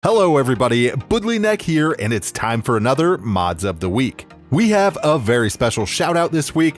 Hello everybody, Boodlyneck here, and it's time for another Mods of the Week. We have a very special shout out this week.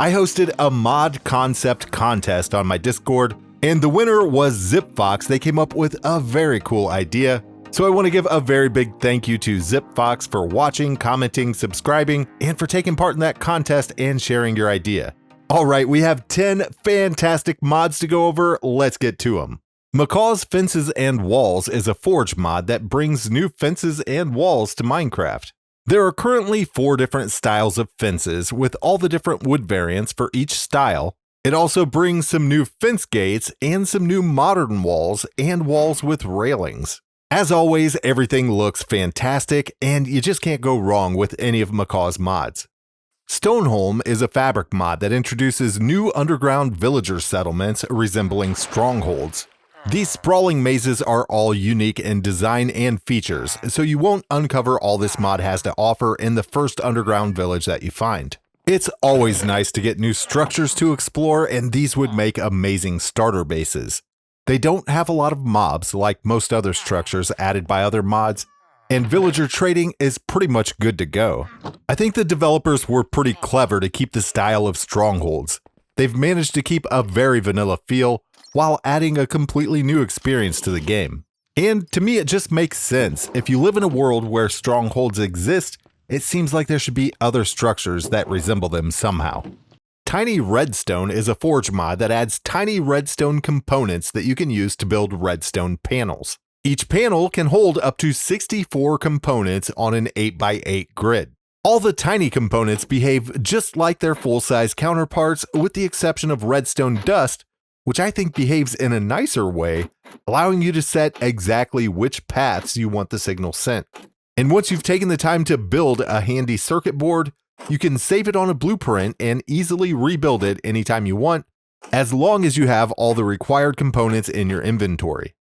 I hosted a mod concept contest on my Discord, and the winner was ZipFox. They came up with a very cool idea. So I want to give a very big thank you to ZipFox for watching, commenting, subscribing, and for taking part in that contest and sharing your idea. Alright, we have 10 fantastic mods to go over. Let's get to them. Macaw's Fences and Walls is a Forge mod that brings new fences and walls to Minecraft. There are currently 4 different styles of fences with all the different wood variants for each style. It also brings some new fence gates and some new modern walls and walls with railings. As always, everything looks fantastic and you just can't go wrong with any of Macaw's mods. Stoneholm is a fabric mod that introduces new underground villager settlements resembling strongholds. These sprawling mazes are all unique in design and features, so you won't uncover all this mod has to offer in the first underground village that you find. It's always nice to get new structures to explore, and these would make amazing starter bases. They don't have a lot of mobs like most other structures added by other mods, and villager trading is pretty much good to go. I think the developers were pretty clever to keep the style of strongholds. They've managed to keep a very vanilla feel, while adding a completely new experience to the game. And to me, it just makes sense. If you live in a world where strongholds exist, it seems like there should be other structures that resemble them somehow. Tiny Redstone is a Forge mod that adds tiny redstone components that you can use to build redstone panels. Each panel can hold up to 64 components on an 8x8 grid. All the tiny components behave just like their full-size counterparts, with the exception of redstone dust, which I think behaves in a nicer way, allowing you to set exactly which paths you want the signal sent. And once you've taken the time to build a handy circuit board, you can save it on a blueprint and easily rebuild it anytime you want, as long as you have all the required components in your inventory.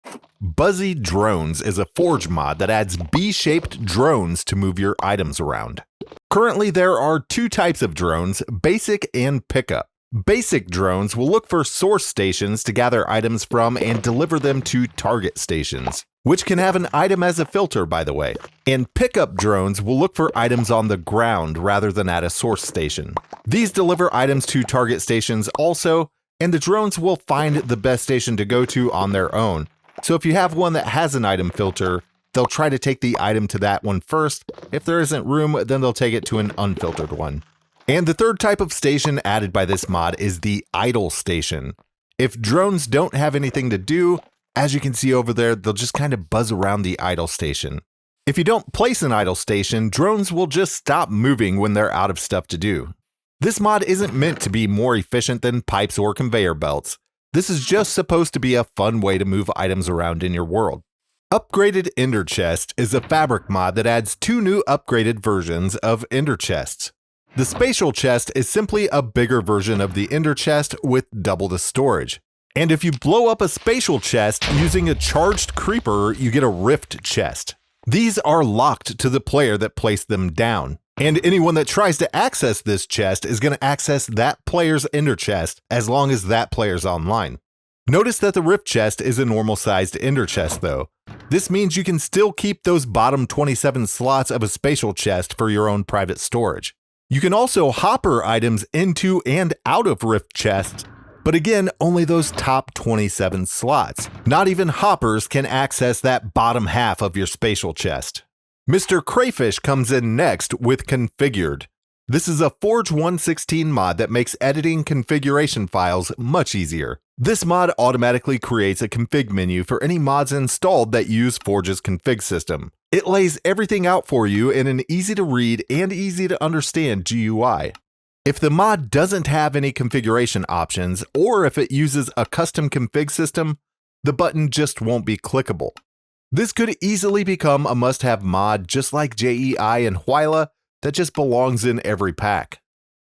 Buzzy Drones is a Forge mod that adds B-shaped drones to move your items around. Currently, there are 2 types of drones, Basic and Pickup. Basic drones will look for source stations to gather items from and deliver them to target stations, which can have an item as a filter, by the way. And pickup drones will look for items on the ground rather than at a source station. These deliver items to target stations also, and the drones will find the best station to go to on their own. So if you have one that has an item filter, they'll try to take the item to that one first. If there isn't room, then they'll take it to an unfiltered one. And the third type of station added by this mod is the idle station. If drones don't have anything to do, as you can see over there, they'll just kind of buzz around the idle station. If you don't place an idle station, drones will just stop moving when they're out of stuff to do. This mod isn't meant to be more efficient than pipes or conveyor belts. This is just supposed to be a fun way to move items around in your world. Upgraded Enderchest is a fabric mod that adds 2 new upgraded versions of Enderchests. The spatial chest is simply a bigger version of the ender chest with double the storage. And if you blow up a spatial chest using a charged creeper, you get a rift chest. These are locked to the player that placed them down. And anyone that tries to access this chest is going to access that player's ender chest as long as that player's online. Notice that the rift chest is a normal sized ender chest though. This means you can still keep those bottom 27 slots of a spatial chest for your own private storage. You can also hopper items into and out of rift chests, but again, only those top 27 slots. Not even hoppers can access that bottom half of your spatial chest. Mr. Crayfish comes in next with Configured. This is a Forge 1.16 mod that makes editing configuration files much easier. This mod automatically creates a config menu for any mods installed that use Forge's config system. It lays everything out for you in an easy to read and easy to understand GUI. If the mod doesn't have any configuration options, or if it uses a custom config system, the button just won't be clickable. This could easily become a must-have mod just like JEI and Hwyla that just belongs in every pack.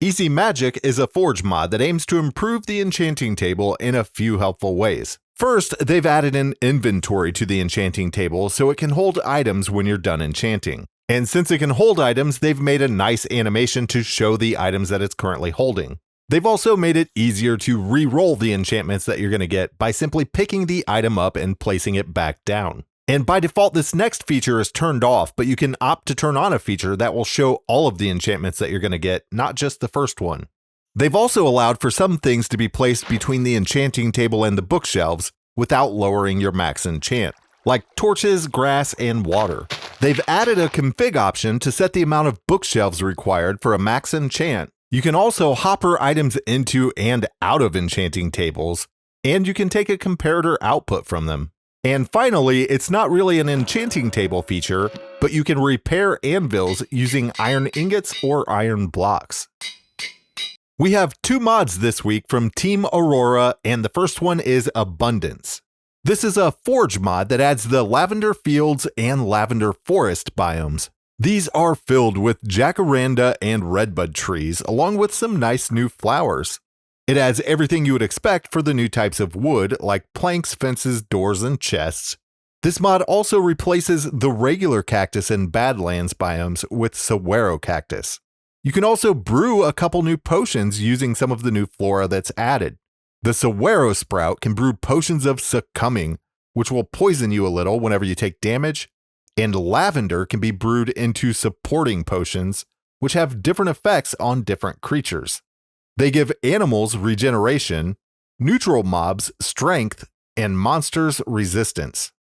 Easy Magic is a Forge mod that aims to improve the enchanting table in a few helpful ways. First, they've added an inventory to the enchanting table so it can hold items when you're done enchanting. And since it can hold items, they've made a nice animation to show the items that it's currently holding. They've also made it easier to re-roll the enchantments that you're going to get by simply picking the item up and placing it back down. And by default, this next feature is turned off, but you can opt to turn on a feature that will show all of the enchantments that you're going to get, not just the first one. They've also allowed for some things to be placed between the enchanting table and the bookshelves without lowering your max enchant, like torches, grass, and water. They've added a config option to set the amount of bookshelves required for a max enchant. You can also hopper items into and out of enchanting tables, and you can take a comparator output from them. And finally, it's not really an enchanting table feature, but you can repair anvils using iron ingots or iron blocks. We have 2 mods this week from Team Aurora, and the first one is Abundance. This is a forge mod that adds the lavender fields and lavender forest biomes. These are filled with jacaranda and redbud trees, along with some nice new flowers. It adds everything you would expect for the new types of wood, like planks, fences, doors, and chests. This mod also replaces the regular cactus and badlands biomes with saguaro cactus. You can also brew a couple new potions using some of the new flora that's added. The saguaro sprout can brew potions of succumbing, which will poison you a little whenever you take damage, and lavender can be brewed into supporting potions, which have different effects on different creatures. They give animals regeneration, neutral mobs strength, and monsters resistance.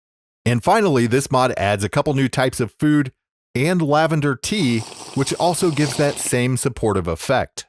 And finally, this mod adds a couple new types of food and lavender tea, which also gives that same supportive effect.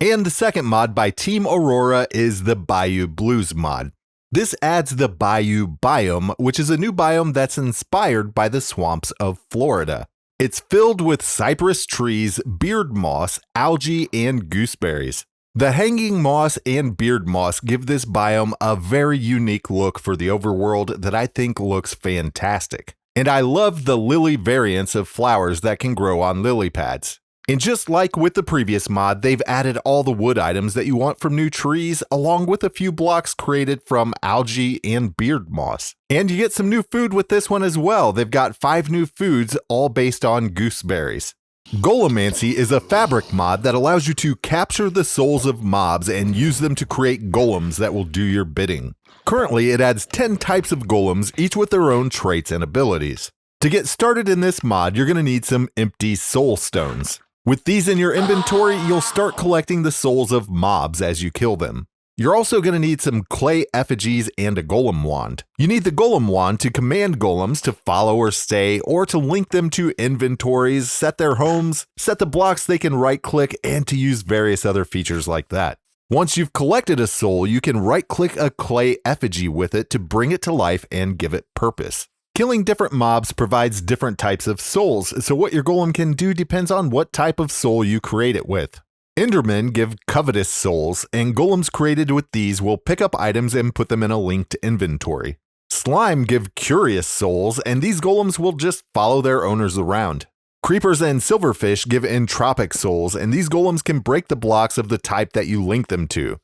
And the second mod by Team Aurora is the Bayou Blues mod. This adds the Bayou biome, which is a new biome that's inspired by the swamps of Florida. It's filled with cypress trees, beard moss, algae, and gooseberries. The hanging moss and beard moss give this biome a very unique look for the overworld that I think looks fantastic. And I love the lily variants of flowers that can grow on lily pads. And just like with the previous mod, they've added all the wood items that you want from new trees, along with a few blocks created from algae and beard moss. And you get some new food with this one as well. They've got 5 new foods, all based on gooseberries. Golemancy is a fabric mod that allows you to capture the souls of mobs and use them to create golems that will do your bidding. Currently, it adds 10 types of golems, each with their own traits and abilities. To get started in this mod, you're going to need some empty soul stones. With these in your inventory, you'll start collecting the souls of mobs as you kill them. You're also going to need some clay effigies and a golem wand. You need the golem wand to command golems to follow or stay, or to link them to inventories, set their homes, set the blocks they can right-click, and to use various other features like that. Once you've collected a soul, you can right-click a clay effigy with it to bring it to life and give it purpose. Killing different mobs provides different types of souls, so what your golem can do depends on what type of soul you create it with. Endermen give covetous souls, and golems created with these will pick up items and put them in a linked inventory. Slime give curious souls, and these golems will just follow their owners around. Creepers and silverfish give entropic souls, and these golems can break the blocks of the type that you link them to.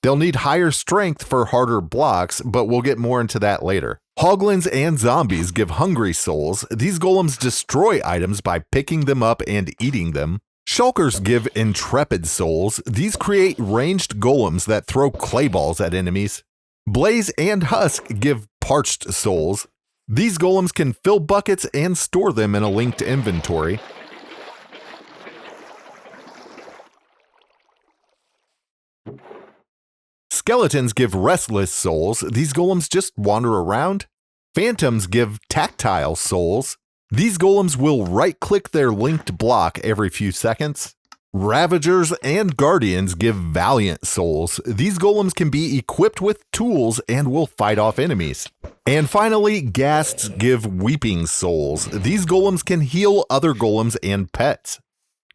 They'll need higher strength for harder blocks, but we'll get more into that later. Hoglins and zombies give hungry souls. These golems destroy items by picking them up and eating them. Shulkers give intrepid souls. These create ranged golems that throw clay balls at enemies. Blaze and Husk give parched souls. These golems can fill buckets and store them in a linked inventory. Skeletons give restless souls. These golems just wander around. Phantoms give tactile souls. These golems will right-click their linked block every few seconds. Ravagers and Guardians give valiant souls. These golems can be equipped with tools and will fight off enemies. And finally, Ghasts give weeping souls. These golems can heal other golems and pets.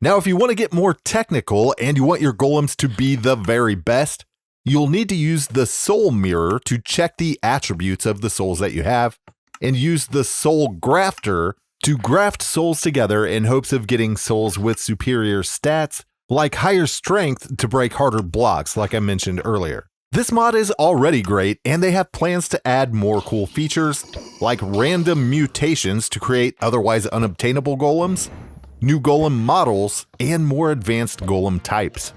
Now, if you want to get more technical and you want your golems to be the very best, you'll need to use the soul mirror to check the attributes of the souls that you have, and use the soul grafter to graft souls together in hopes of getting souls with superior stats, like higher strength to break harder blocks, like I mentioned earlier. This mod is already great, and they have plans to add more cool features, like random mutations to create otherwise unobtainable golems, new golem models, and more advanced golem types.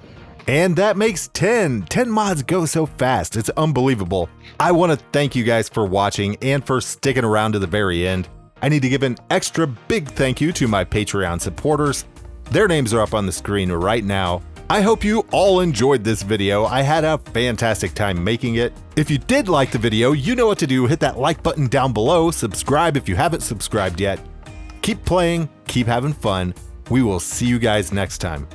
And that makes 10. 10 mods go so fast, it's unbelievable. I want to thank you guys for watching and for sticking around to the very end. I need to give an extra big thank you to my Patreon supporters. Their names are up on the screen right now. I hope you all enjoyed this video. I had a fantastic time making it. If you did like the video, you know what to do. Hit that like button down below. Subscribe if you haven't subscribed yet. Keep playing, keep having fun. We will see you guys next time.